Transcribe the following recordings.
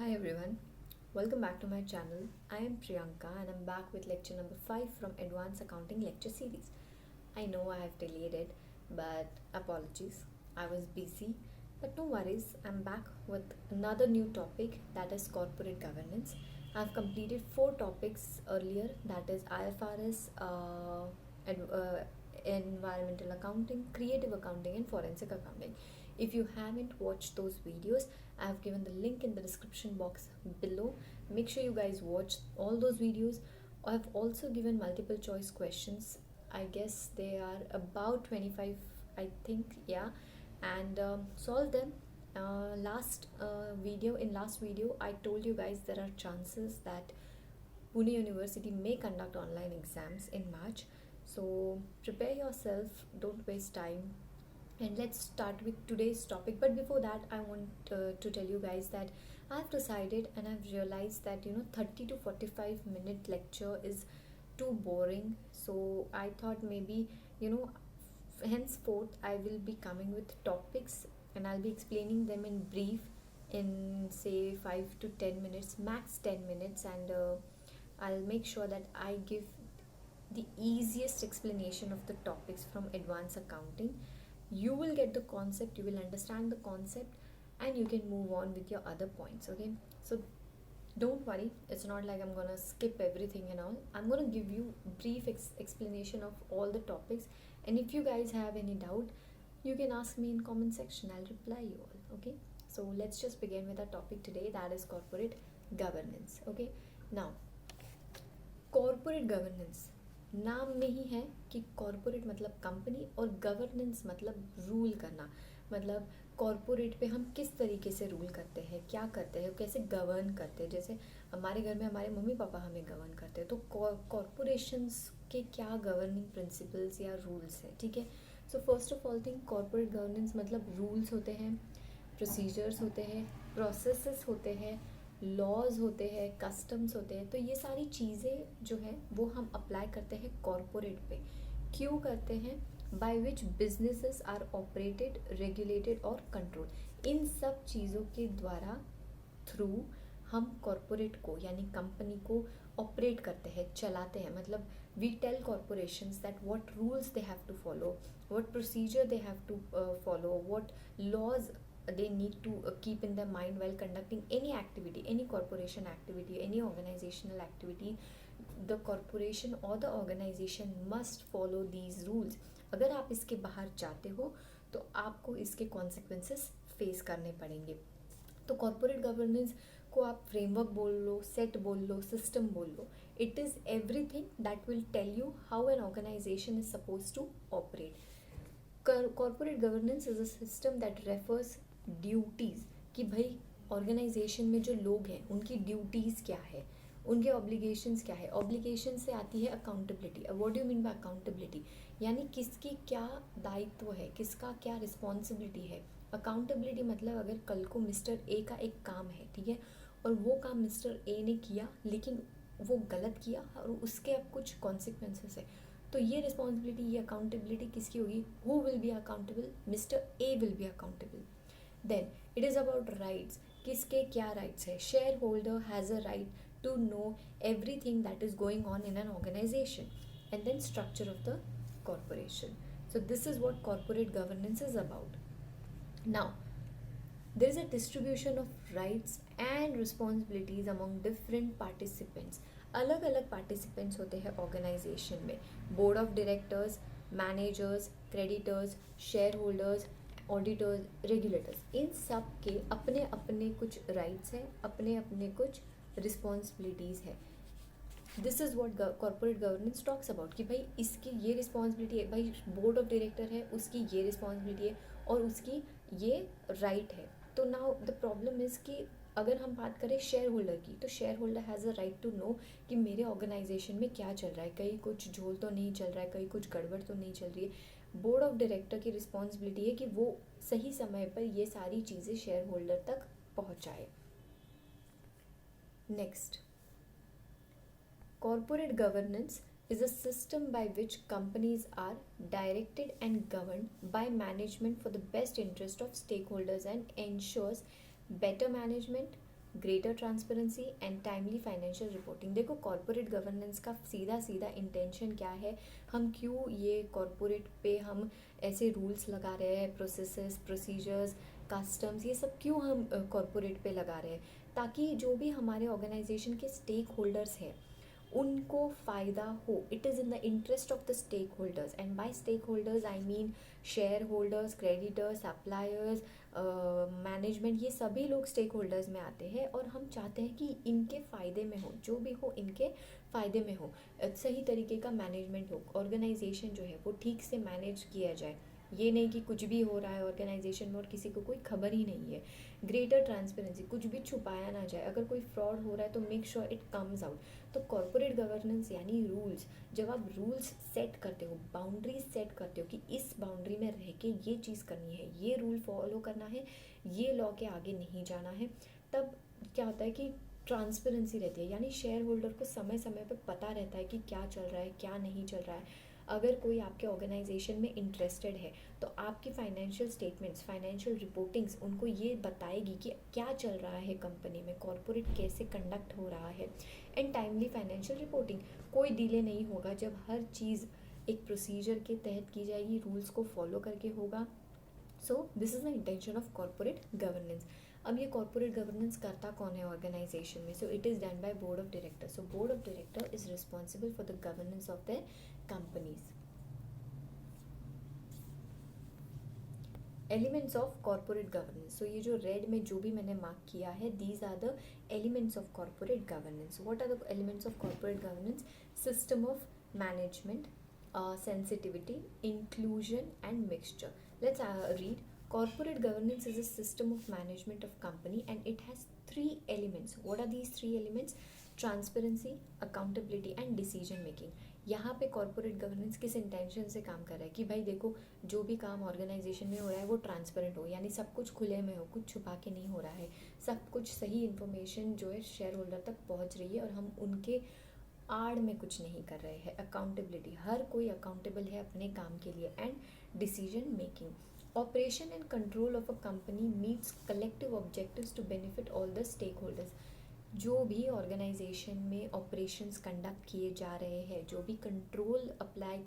Hi everyone, welcome back to my channel. I am Priyanka and I'm back with lecture number 5 from Advanced Accounting lecture series. I know I have delayed it, but apologies. I was busy, but no worries. I'm back with another new topic, that is corporate governance. I've completed 4 topics earlier, that is IFRS, environmental accounting, creative accounting, and forensic accounting. If you haven't watched those videos, I have given the link in the description box below. Make sure you guys watch all those videos. I have also given multiple choice questions. I guess they are about 25, I think, yeah, and solve them. Last video, I told you guys there are chances that Pune University may conduct online exams in March. So prepare yourself, don't waste time, and let's start with today's topic. But before that, I want to tell you guys that I've decided and I've realized that 30 to 45 minute lecture is too boring. So I thought maybe you know henceforth I will be coming with topics and I'll be explaining them in brief in say 5 to 10 minutes, max 10 minutes, and I'll make sure that I give the easiest explanation of the topics from advanced accounting. You will get the concept, you will understand the concept, and you can move on with your other points. Okay, so don't worry, it's not like I'm gonna skip everything and all. I'm gonna give you brief explanation of all the topics, and if you guys have any doubt, you can ask me in comment section, I'll reply you all. Okay, so let's just begin with our topic today, that is corporate governance. Okay, now corporate governance, नाम में ही है कि corporate मतलब company और governance मतलब rule करना, मतलब corporate पे हम किस तरीके से रूल करते हैं, क्या करते हैं, कैसे गवर्न करते हैं। जैसे हमारे घर में हमारे मम्मी पापा हमें गवर्न करते हैं, तो कॉरपोरेशंस के क्या गवर्निंग प्रिंसिपल्स या रूल्स हैं। ठीक है, so first of all thing, corporate governance मतलब रूल्स होते हैं, प्रोसीजर्स होते हैं, प्रोसेसेस होते हैं, लॉज होते हैं, कस्टम्स होते हैं। तो ये सारी चीज़ें जो हैं वो हम अप्लाई करते हैं कॉरपोरेट पे। क्यों करते हैं? By which businesses are operated, regulated और कंट्रोल। इन सब चीज़ों के द्वारा, थ्रू, हम कॉरपोरेट को यानी कंपनी को ऑपरेट करते हैं, चलाते हैं। मतलब we tell corporations that what rules they have to follow, what procedure they have to follow, what laws they need to keep in their mind while conducting any activity, any corporation activity, any organizational activity. The corporation or the organization must follow these rules. अगर आप इसके बाहर जाते हो तो आपको इसके consequences face करने पड़ेंगे। तो कॉरपोरेट गवर्नेंस को आप फ्रेमवर्क बोल लो, सेट बोल लो, सिस्टम बोल लो, it is everything that will tell you how an organisation is suppose to operate. Corporate governance is a system that refers duties, कि भाई ऑर्गेनाइजेशन में जो लोग हैं उनकी ड्यूटीज़ क्या है, उनके ऑब्लिगेशंस क्या है। ऑब्लिगेशन से आती है accountability. What do you mean by accountability? यानी किसकी क्या दायित्व है, किसका क्या रिस्पॉन्सिबिलिटी है। अकाउंटेबिलिटी मतलब अगर कल को मिस्टर ए का एक काम है, ठीक है, और वो काम मिस्टर ए ने किया लेकिन वो गलत किया और उसके अब कुछ कॉन्सिक्वेंसेस है, तो ये रिस्पॉन्सिबिलिटी, ये अकाउंटेबिलिटी किसकी होगी? Who will be accountable? Mister A will be accountable. Then it is about rights, किसके क्या राइट्स है। Shareholder has a right to know everything that is going on in an organisation. And then structure of the corporation. So this is what corporate governance is about. Now, there is a distribution of rights and responsibilities among different participants. अलग अलग participants होते हैं organisation में। Board of directors, managers, creditors, shareholders, auditors, regulators, इन सब के अपने अपने कुछ राइट्स हैं, अपने अपने कुछ रिस्पॉन्सिबिलिटीज़ है। This is what corporate governance talks about, कि भाई इसकी ये रिस्पॉन्सिबिलिटी है, भाई बोर्ड ऑफ डायरेक्टर है उसकी ये रिस्पॉन्सिबिलिटी है और उसकी ये राइट है। तो नाउ द प्रॉब्लम इज़ कि अगर हम बात करें शेयर होल्डर की, तो shareholder has a right to know कि मेरे ऑर्गेनाइजेशन में क्या चल रहा है, कहीं कुछ झोल तो नहीं चल रहा है, कहीं कुछ गड़बड़ तो नहीं चल रही है। बोर्ड ऑफ डायरेक्टर की रिस्पॉन्सिबिलिटी है कि वो सही समय पर ये सारी चीज़ें शेयर होल्डर तक पहुँचाए। Next, corporate governance is a system by which companies are directed and governed by management for the best interest of stakeholders and ensures better management, greater transparency and timely financial reporting. देखो corporate governance का सीधा सीधा intention क्या है, हम क्यों ये corporate पे हम ऐसे रूल्स लगा रहे हैं, प्रोसेसेस, प्रोसीजर्स, कस्टम्स, ये सब क्यों हम कॉर्पोरेट पे लगा रहे हैं, ताकि जो भी हमारे ऑर्गेनाइजेशन के स्टेक होल्डर्स हैं उनको फ़ायदा हो। It is in the interest of the stakeholders, and by stakeholders I mean shareholders, creditors, suppliers, management, ये सभी लोग स्टेक होल्डर्स में आते हैं। और हम चाहते हैं कि इनके फ़ायदे में हो, जो भी हो इनके फ़ायदे में हो, सही तरीके का मैनेजमेंट हो, ऑर्गेनाइजेशन जो है वो ठीक से मैनेज किया जाए। ये नहीं कि कुछ भी हो रहा है ऑर्गेनाइजेशन में और किसी को कोई खबर ही नहीं है। ग्रेटर ट्रांसपेरेंसी, कुछ भी छुपाया ना जाए, अगर कोई फ्रॉड हो रहा है तो make sure it comes out. तो कॉर्पोरेट गवर्नेंस यानी रूल्स, जब आप रूल्स सेट करते हो, बाउंड्रीज सेट करते हो कि इस बाउंड्री में रह के ये चीज़ करनी है, ये रूल फॉलो करना है, ये लॉ के आगे नहीं जाना है, तब क्या होता है कि ट्रांसपेरेंसी रहती है, यानी शेयर होल्डर को समय समय पे पता रहता है कि क्या चल रहा है, क्या नहीं चल रहा है। अगर कोई आपके ऑर्गेनाइजेशन में इंटरेस्टेड है तो आपकी फाइनेंशियल स्टेटमेंट्स, फाइनेंशियल रिपोर्टिंग्स उनको ये बताएगी कि क्या चल रहा है कंपनी में, कॉर्पोरेट कैसे कंडक्ट हो रहा है। एंड टाइमली फाइनेंशियल रिपोर्टिंग, कोई डिले नहीं होगा जब हर चीज़ एक प्रोसीजर के तहत की जाएगी, रूल्स को फॉलो करके होगा। So this is the intention of corporate governance. अब ये कॉर्पोरेट गवर्नेंस करता कौन है ऑर्गेनाइजेशन में? So it is done by board of director. So board of director is responsible for the governance of the companies. Elements of corporate governance, so ये जो red में जो भी मैंने मार्क किया है, these are the elements of corporate governance. What are the elements of corporate governance? System of management, sensitivity, inclusion and mixture. Let's read. Corporate governance is a system of management of company and it has three elements. What are these three elements? Transparency, accountability and decision making. यहाँ पे corporate governance किस intention से काम कर रहा है कि भाई देखो, जो भी काम ऑर्गेनाइजेशन में हो रहा है वो ट्रांसपेरेंट हो, यानी सब कुछ खुले में हो, कुछ छुपा के नहीं हो रहा है, सब कुछ सही इन्फॉर्मेशन जो है शेयर होल्डर तक पहुंच रही है और हम उनके आड़ में कुछ नहीं कर रहे हैं। अकाउंटेबिलिटी, हर कोई अकाउंटेबल है अपने काम के लिए। And decision making, operation and control of a company meets collective objectives to benefit all the stakeholders. जो भी ऑर्गेनाइजेशन में ऑपरेशंस कंडक्ट किए जा रहे हैं, जो भी कंट्रोल अप्लाई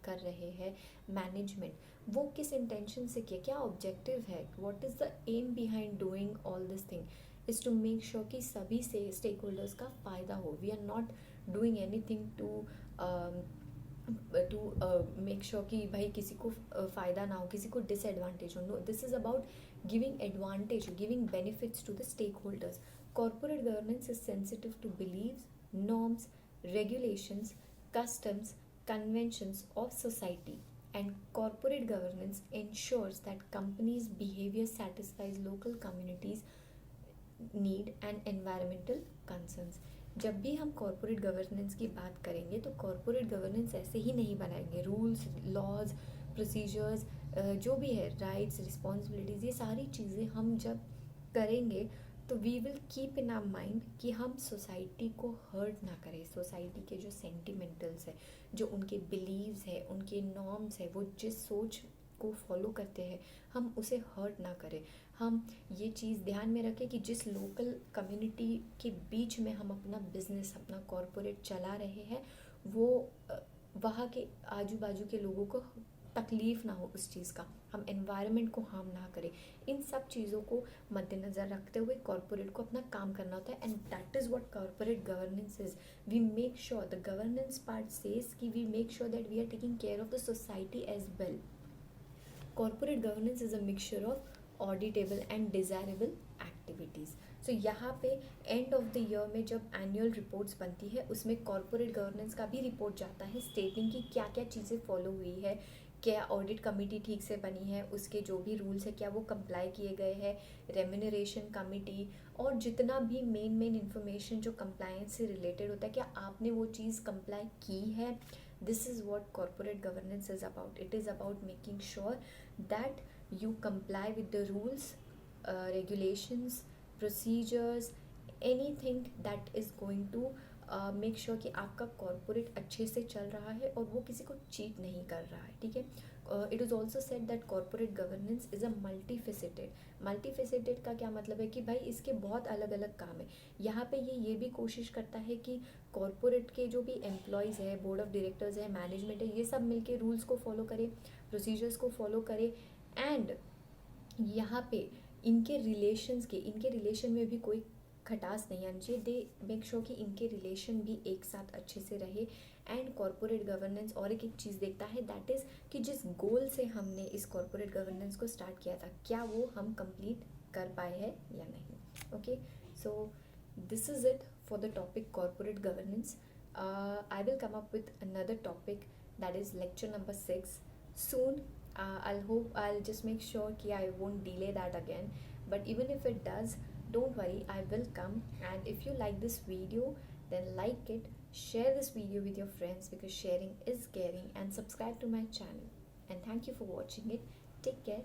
कर रहे हैं मैनेजमेंट, वो किस इंटेंशन से किया, क्या ऑब्जेक्टिव है, what is the aim behind doing all this thing, is to make sure कि सभी से स्टेक होल्डर्स का फ़ायदा हो। We are not doing anything to make sure कि भाई किसी को फ़ायदा ना हो, किसी को डिसएडवांटेज हो। No, this is about giving advantage, giving benefits to the stakeholders. Corporate governance is sensitive to beliefs, norms, regulations, customs, conventions of society, and corporate governance ensures that companies' behavior satisfies local communities' need and environmental concerns. जब भी हम corporate governance की बात करेंगे तो corporate governance ऐसे ही नहीं बनाएंगे। रूल्स, लॉज, प्रोसीजर्स, जो भी है, राइट्स, रिस्पॉन्सिबिलिटीज़, ये सारी चीज़ें हम जब करेंगे तो we will keep in our mind कि हम सोसाइटी को हर्ट ना करें। सोसाइटी के जो सेंटिमेंटल्स है, जो उनके बिलीव्स है, उनके नॉर्म्स है, वो जिस सोच को फॉलो करते हैं, हम उसे हर्ट ना करें। हम ये चीज़ ध्यान में रखें कि जिस लोकल कम्युनिटी के बीच में हम अपना बिजनेस, अपना कॉरपोरेट चला रहे हैं, वो वहाँ के आजू बाजू के लोगों को तकलीफ़ ना हो उस चीज़ का, हम एनवायरनमेंट को हार्म ना करें। इन सब चीज़ों को मद्देनज़र रखते हुए कॉर्पोरेट को अपना काम करना होता है। And that is what corporate governance is. We make sure, the governance part says कि we make sure that we are taking care of the society as well. Corporate governance is a mixture of auditable and desirable activities. So यहाँ पे end of the year में जब annual reports बनती है, उसमें corporate governance का भी report जाता है स्टेटिंग की क्या क्या चीज़ें फॉलो हुई है, क्या ऑडिट कमेटी ठीक से बनी है, उसके जो भी रूल्स है क्या वो कंप्लाई किए गए हैं, रेम्यूनरेशन कमेटी, और जितना भी मेन इन्फॉर्मेशन जो कंप्लायंस से रिलेटेड होता है, क्या आपने वो चीज़ कंप्लाई की है। This is what corporate governance is about. It is about making sure that you comply with the rules, regulations, procedures, anything that is going to make sure कि आपका कॉर्पोरेट अच्छे से चल रहा है और वो किसी को चीट नहीं कर रहा है, ठीक है. It is also said that corporate governance is a multi faceted का क्या मतलब है कि भाई इसके बहुत अलग अलग काम है. यहाँ पे ये भी कोशिश करता है कि कॉर्पोरेट के जो भी एम्प्लॉयज़ है, बोर्ड ऑफ डायरेक्टर्स है, मैनेजमेंट है, ये सब मिलके रूल्स को फॉलो करे, प्रोसीजर्स को फॉलो करे. एंड यहाँ पे इनके रिलेशन में भी कोई खटास नहीं आनी चाहिए. दे मेक श्योर कि इनके रिलेशन भी एक साथ अच्छे से रहे. एंड कॉर्पोरेट गवर्नेंस और एक चीज़ देखता है, दैट इज़ कि जिस गोल से हमने इस कॉर्पोरेट गवर्नेंस को स्टार्ट किया था, क्या वो हम कंप्लीट कर पाए हैं या नहीं. Okay, so this is it for the topic corporate governance. I will come up with another topic, that is lecture number 6 soon. I'll just make sure कि I won't delay that again. But even if it does, don't worry, I will come. And if you like this video, then like it, share this video with your friends because sharing is caring, and subscribe to my channel. And thank you for watching it. Take care.